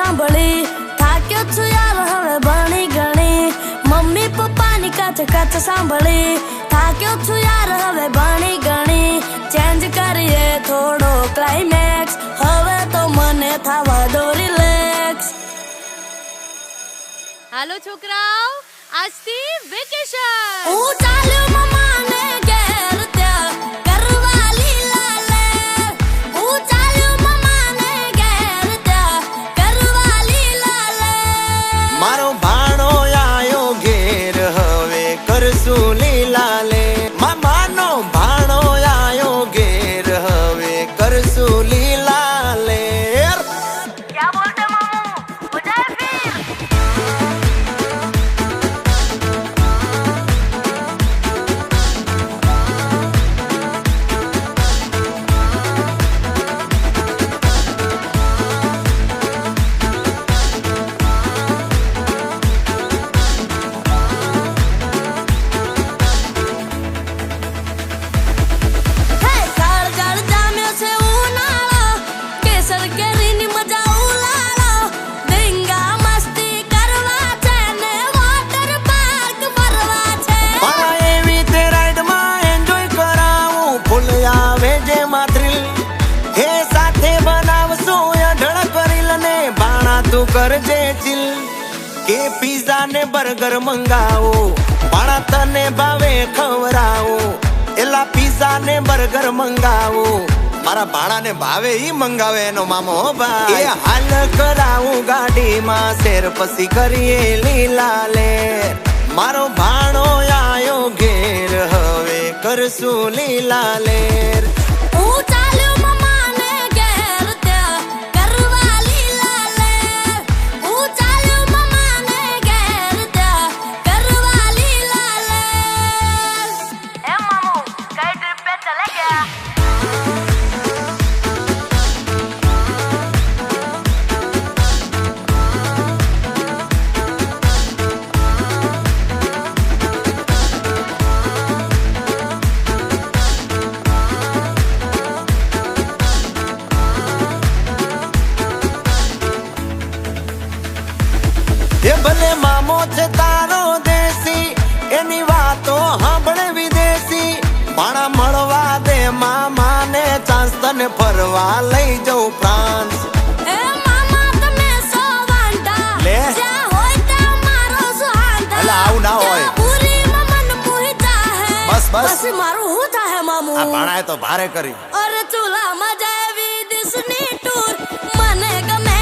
सांभळी थाक्यो छु यार हवे भणी गणी मम्मी पप्पानी कच सांभळी थाक्यो छु यार हवे भणी गणी चेंज करिए थोड़ो क्लाइमेक्स हवे तो मने थावा दो रिलेक्स। હાલો છોકરાઓ, આજથી વેકેશન। હું ચાલ્યો મમ્માને ઘેર ત્યાં કરવા લીલા લેર। હું ચાલ્યો મમ્માને ઘેર ત્યાં કરવા લીલા લેર। મારો ભાણો આયો ઘેર હવે કરશું લીલા લેર। મામાનો ભાણો આયો ઘેર હવે કરશું લીલા લેર। क्या बोलते मामू हो जाए फिर। करजे चिल के पिज्जा ने बर्गर मंगावो भाणा तने भावे खवरावो एला पिज्जा ने बर्गर मंगावो मारा भाणा ने भावे ही मंगावे एनो मामो भाई ए हाल करावू गाड़ी मां शेर पसी करिए लीला लेर। मारो भाणो आयो घेर हवे करसू लीला लेर। ये भले मामो छे तारो देसी एनी वातो हांभळे विदेशी भाणा मळवा दे मामा ने चांस तने फरवा लई जाऊ फ्रांस। ए मामा तमे सो वांटा ले ज्या होय त्या मारो सुहांता अला आऊ ना होय पूरी मन मोहिता है बस बस बस मारो होता है मामू आ भाणा तो भारे करी और चूल्हा मजा वी दिसनी टूर मने गमे